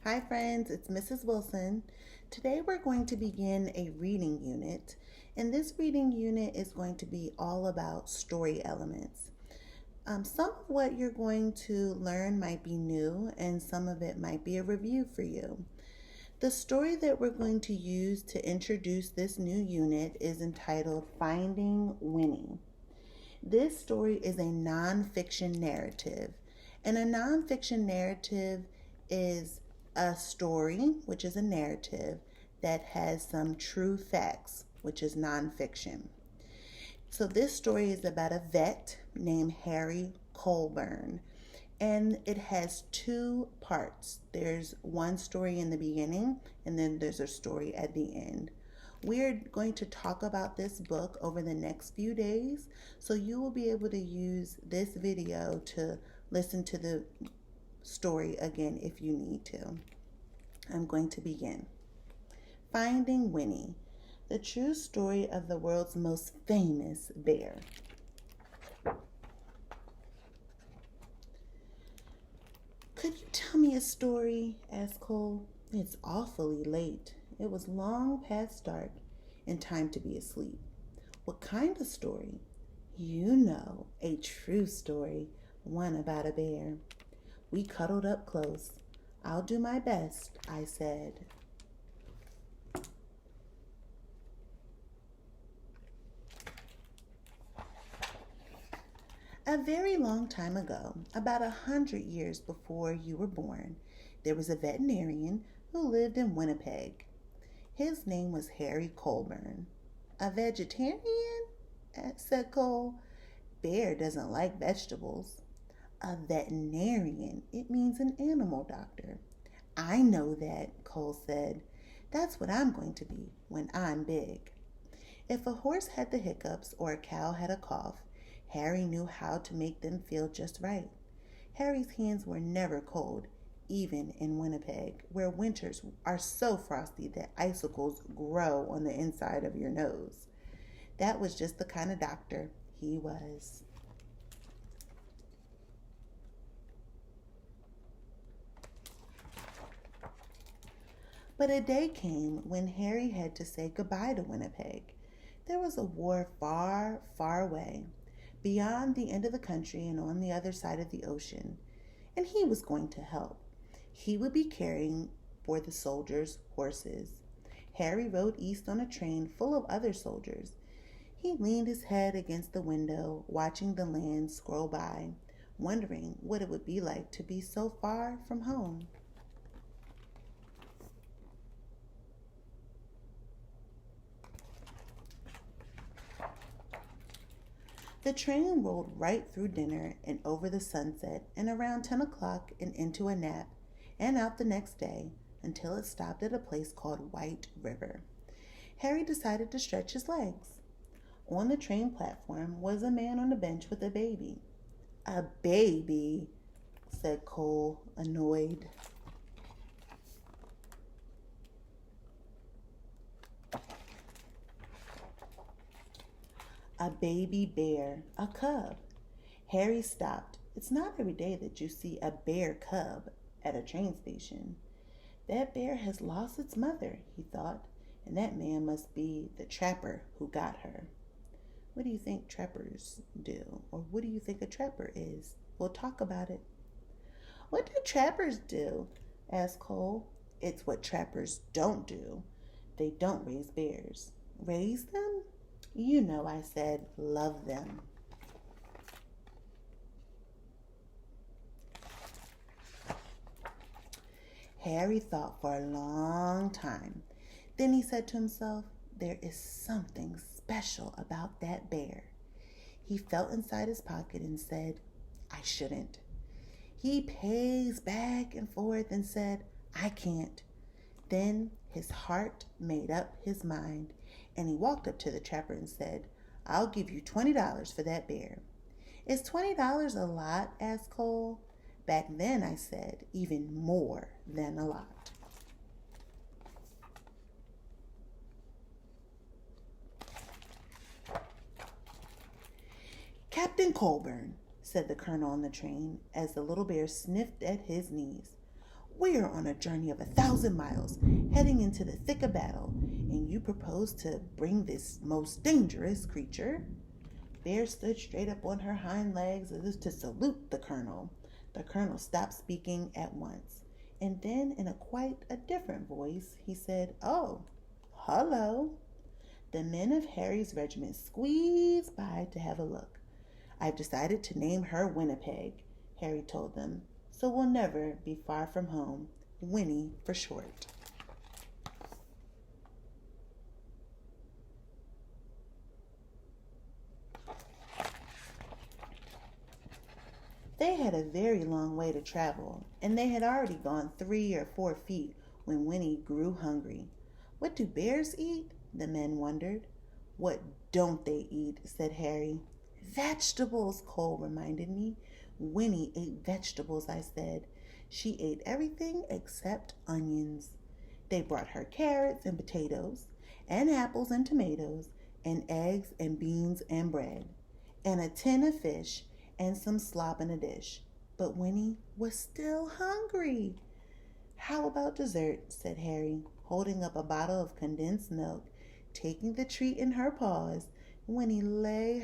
Hi friends, it's Mrs. Wilson. Today we're going to begin a reading unit, and this reading unit is going to be all about story elements. Some of what you're going to learn might be new, and some of it might be a review for you. The story that we're going to use to introduce this new unit is entitled Finding Winnie. This story is a nonfiction narrative, and a nonfiction narrative is a story, which is a narrative, that has some true facts, which is nonfiction. So, this story is about a vet named Harry Colburn, and it has two parts. There's one story in the beginning, and then there's a story at the end. We're going to talk about this book over the next few days, so you will be able to use this video to listen to the story again if you need to. I'm going to begin. Finding Winnie, the true story of the world's most famous bear. Could you tell me a story? Asked Cole. It's awfully late. It was long past dark and time to be asleep. What kind of story? You know, a true story, one about a bear. We cuddled up close. I'll do my best, I said. A very long time ago, about 100 years before you were born, there was a veterinarian who lived in Winnipeg. His name was Harry Colburn. A vegetarian? Said Cole. Bear doesn't like vegetables. A veterinarian. It means an animal doctor. I know that, Cole said. That's what I'm going to be when I'm big. If a horse had the hiccups or a cow had a cough, Harry knew how to make them feel just right. Harry's hands were never cold, even in Winnipeg, where winters are so frosty that icicles grow on the inside of your nose. That was just the kind of doctor he was. But a day came when Harry had to say goodbye to Winnipeg. There was a war far, far away, beyond the end of the country and on the other side of the ocean, and he was going to help. He would be caring for the soldiers' horses. Harry rode east on a train full of other soldiers. He leaned his head against the window, watching the land scroll by, wondering what it would be like to be so far from home. The train rolled right through dinner and over the sunset and around 10 o'clock and into a nap and out the next day until it stopped at a place called White River. Harry decided to stretch his legs. On the train platform was a man on a bench with a baby. A baby, said Cole, annoyed. A baby bear, a cub. Harry stopped. It's not every day that you see a bear cub at a train station. That bear has lost its mother, he thought, and that man must be the trapper who got her. What do you think trappers do? Or what do you think a trapper is? We'll talk about it. What do trappers do? Asked Cole. It's what trappers don't do. They don't raise bears. Raise them? You know I said love them. Harry thought for a long time. Then he said to himself, there is something special about that bear. He felt inside his pocket and said, I shouldn't. He paced back and forth and said, I can't. Then his heart made up his mind, and he walked up to the trapper and said, I'll give you $20 for that bear. Is $20 a lot? Asked Cole. Back then, I said, even more than a lot. Captain Colburn, said the colonel on the train as the little bear sniffed at his knees. We are on a journey of 1,000 miles, heading into the thick of battle, and you propose to bring this most dangerous creature. Bear stood straight up on her hind legs as if to salute the colonel. The colonel stopped speaking at once, and then in quite a different voice, he said, "Oh, hello." The men of Harry's regiment squeezed by to have a look. "I've decided to name her Winnipeg," Harry told them, "so we'll never be far from home. Winnie for short." They had a very long way to travel, and they had already gone 3 or 4 feet when Winnie grew hungry. "What do bears eat?" the men wondered. "What don't they eat?" said Harry. "Vegetables," Cole reminded me. "Winnie ate vegetables," I said. "She ate everything except onions." They brought her carrots and potatoes, and apples and tomatoes, and eggs and beans and bread, and a tin of fish, and some slop in a dish. But Winnie was still hungry. "How about dessert?" said Harry, holding up a bottle of condensed milk. Taking the treat in her paws, Winnie lay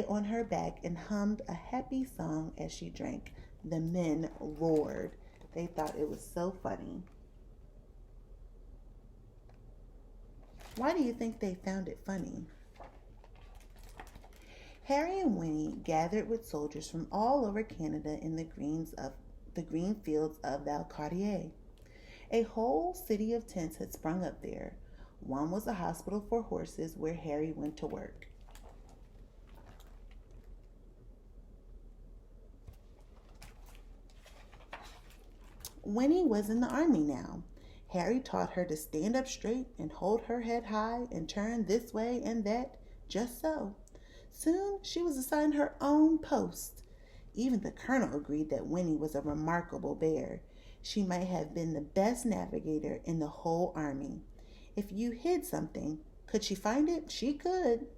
on her back and hummed a happy song as she drank. The men roared. They thought it was so funny. Why do you think they found it funny? Harry and Winnie gathered with soldiers from all over Canada in the green fields of Valcartier. A whole city of tents had sprung up there. One was a hospital for horses where Harry went to work. Winnie was in the army now. Harry taught her to stand up straight and hold her head high and turn this way and that, just so. Soon she was assigned her own post. Even the colonel agreed that Winnie was a remarkable bear. She might have been the best navigator in the whole army. If you hid something, could she find it? She could.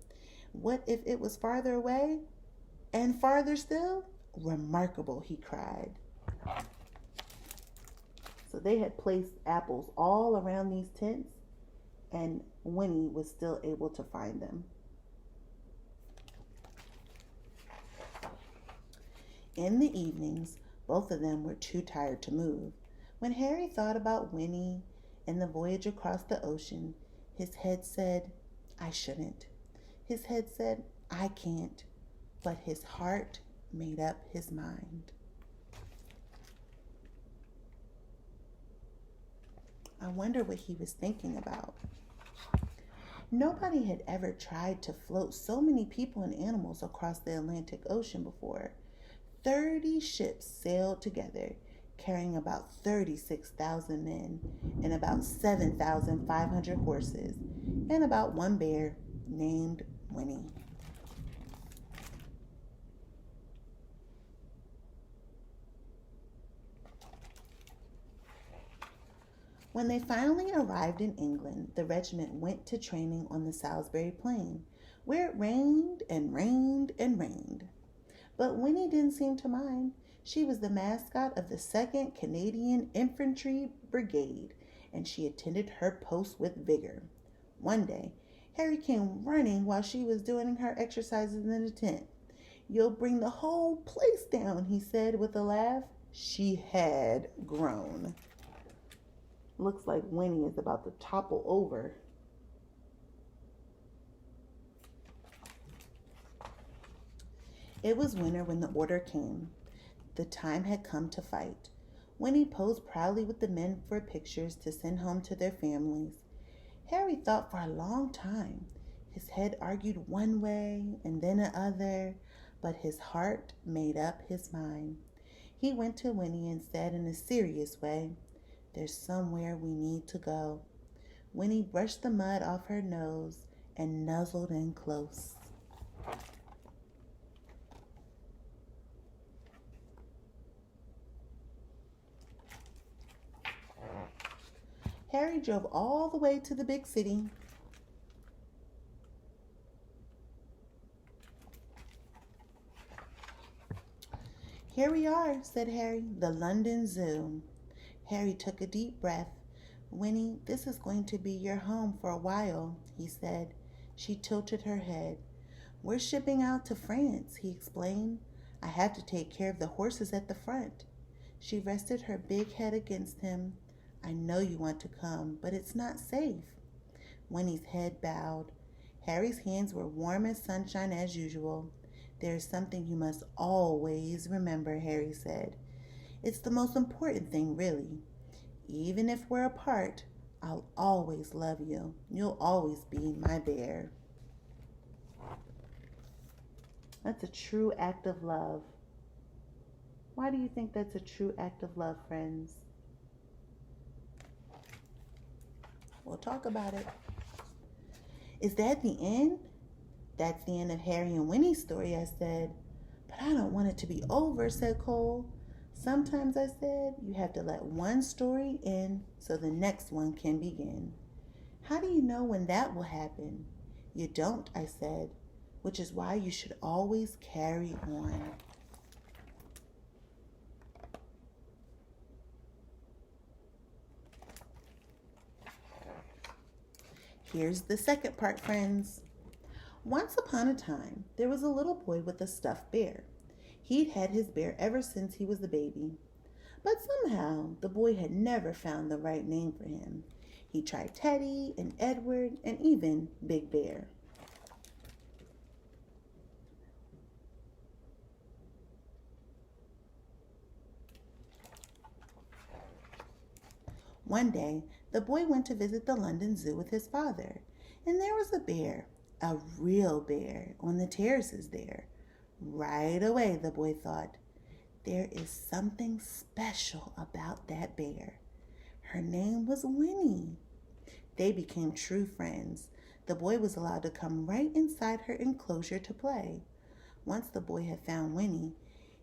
What if it was farther away? And farther still? Remarkable, he cried. So they had placed apples all around these tents, and Winnie was still able to find them. In the evenings, both of them were too tired to move. When Harry thought about Winnie and the voyage across the ocean, his head said, "I shouldn't." His head said, "I can't." But his heart made up his mind. I wonder what he was thinking about. Nobody had ever tried to float so many people and animals across the Atlantic Ocean before. 30 ships sailed together, carrying about 36,000 men and about 7,500 horses, and about one bear named Winnie. When they finally arrived in England, the regiment went to training on the Salisbury Plain, where it rained and rained and rained. But Winnie didn't seem to mind. She was the mascot of the 2nd Canadian Infantry Brigade, and she attended her post with vigor. One day, Harry came running while she was doing her exercises in the tent. "You'll bring the whole place down," he said with a laugh. She had grown. Looks like Winnie is about to topple over. It was winter when the order came. The time had come to fight. Winnie posed proudly with the men for pictures to send home to their families. Harry thought for a long time. His head argued one way and then another, but his heart made up his mind. He went to Winnie and said in a serious way, "There's somewhere we need to go." Winnie brushed the mud off her nose and nuzzled in close. Harry drove all the way to the big city. Here we are, said Harry, the London Zoo. Harry took a deep breath. Winnie, this is going to be your home for a while, he said. She tilted her head. We're shipping out to France, he explained. I have to take care of the horses at the front. She rested her big head against him. I know you want to come, but it's not safe. Winnie's head bowed. Harry's hands were warm as sunshine as usual. There is something you must always remember, Harry said. It's the most important thing, really. Even if we're apart, I'll always love you. You'll always be my bear. That's a true act of love. Why do you think that's a true act of love, friends? We'll talk about it. Is that the end? That's the end of Harry and Winnie's story, I said. But I don't want it to be over, said Cole. Sometimes, I said, you have to let one story end so the next one can begin. How do you know when that will happen? You don't, I said, which is why you should always carry on. Here's the second part, friends. Once upon a time, there was a little boy with a stuffed bear. He'd had his bear ever since he was a baby. But somehow, the boy had never found the right name for him. He tried Teddy and Edward and even Big Bear. One day, the boy went to visit the London Zoo with his father, and there was a bear, a real bear, on the terraces there. Right away, the boy thought, there is something special about that bear. Her name was Winnie. They became true friends. The boy was allowed to come right inside her enclosure to play. Once the boy had found Winnie,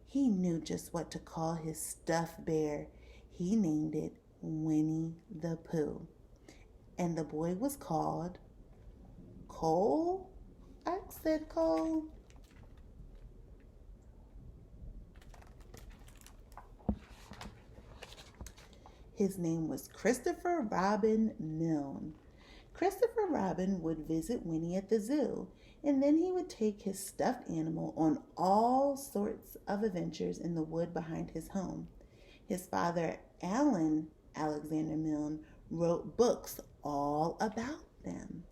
he knew just what to call his stuffed bear. He named it Winnie the Pooh. And the boy was called Cole? Said Cole. His name was Christopher Robin Milne. Christopher Robin would visit Winnie at the zoo, and then he would take his stuffed animal on all sorts of adventures in the wood behind his home. His father, Alan Alexander Milne, wrote books all about them.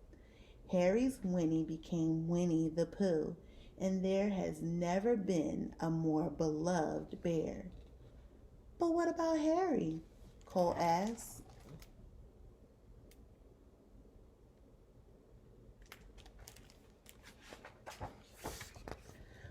Harry's Winnie became Winnie the Pooh, and there has never been a more beloved bear. But what about Harry? Cole asked.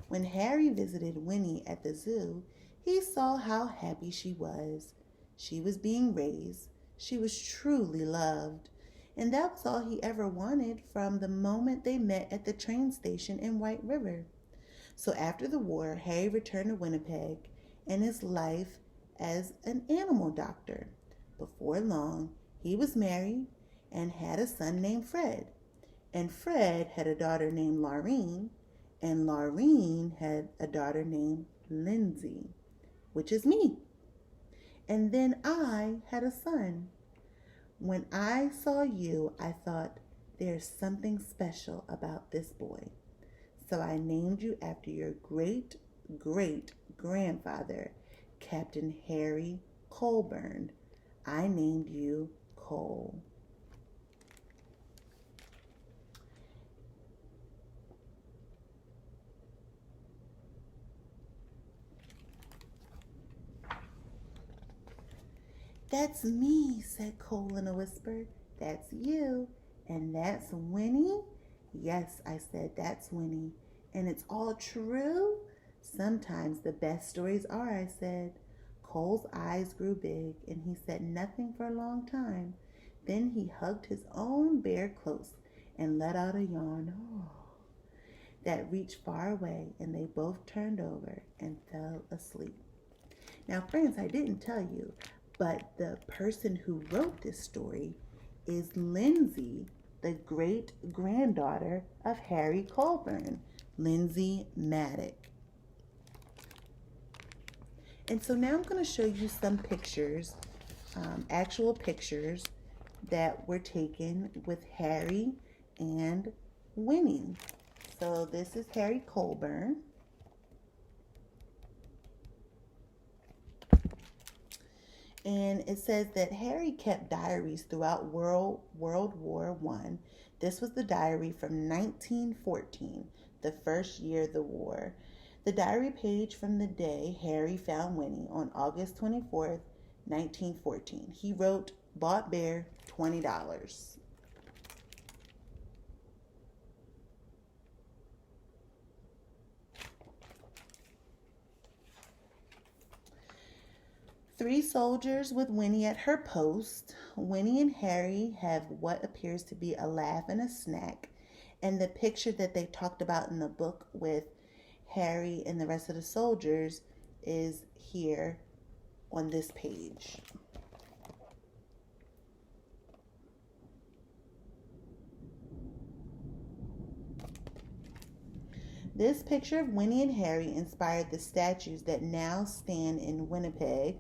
When Harry visited Winnie at the zoo, he saw how happy she was. She was being raised. She was truly loved. And that was all he ever wanted from the moment they met at the train station in White River. So after the war, Harry returned to Winnipeg and his life as an animal doctor. Before long, he was married and had a son named Fred. And Fred had a daughter named Laureen, and Laureen had a daughter named Lindsay, which is me. And then I had a son. When I saw you, I thought, there's something special about this boy. So I named you after your great-great-grandfather, Captain Harry Colburn. I named you Cole. That's me, said Cole in a whisper. That's you. And that's Winnie? Yes, I said, that's Winnie. And it's all true? Sometimes the best stories are, I said. Cole's eyes grew big, and he said nothing for a long time. Then he hugged his own bear close and let out a yawn that reached far away, and they both turned over and fell asleep. Now, friends, I didn't tell you, but the person who wrote this story is Lindsay, the great-granddaughter of Harry Colburn, Lindsay Maddock. And so now I'm going to show you some pictures, actual pictures that were taken with Harry and Winnie. So this is Harry Colburn. And it says that Harry kept diaries throughout World War One. This was the diary from 1914, the first year of the war. The diary page from the day Harry found Winnie on August 24th, 1914. He wrote, "Bought bear, $20." Three soldiers with Winnie at her post. Winnie and Harry have what appears to be a laugh and a snack. And the picture that they talked about in the book with Harry and the rest of the soldiers is here on this page. This picture of Winnie and Harry inspired the statues that now stand in Winnipeg,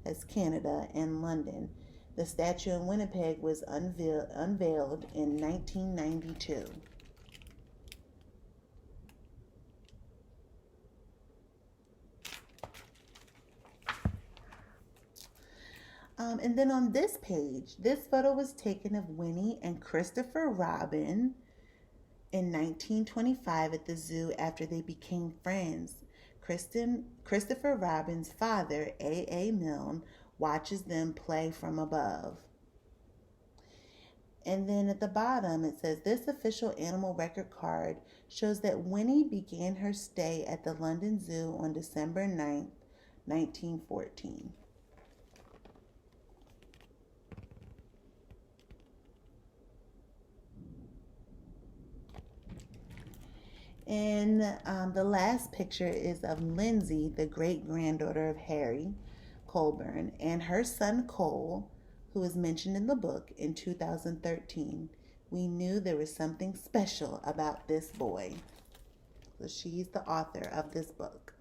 that's Canada, and London. The statue in Winnipeg was unveiled in 1992. And then on this page, this photo was taken of Winnie and Christopher Robin in 1925 at the zoo after they became friends. Christopher Robin's father, A. Milne, watches them play from above. And then at the bottom it says, this official animal record card shows that Winnie began her stay at the London Zoo on December 9th, 1914. And the last picture is of Lindsay, the great-granddaughter of Harry Colburn, and her son Cole, who is mentioned in the book in 2013. We knew there was something special about this boy. So she's the author of this book.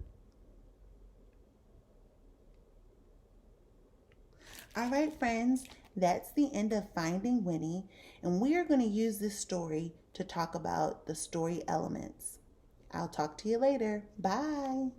All right, friends, that's the end of Finding Winnie, and we are going to use this story to talk about the story elements. I'll talk to you later. Bye.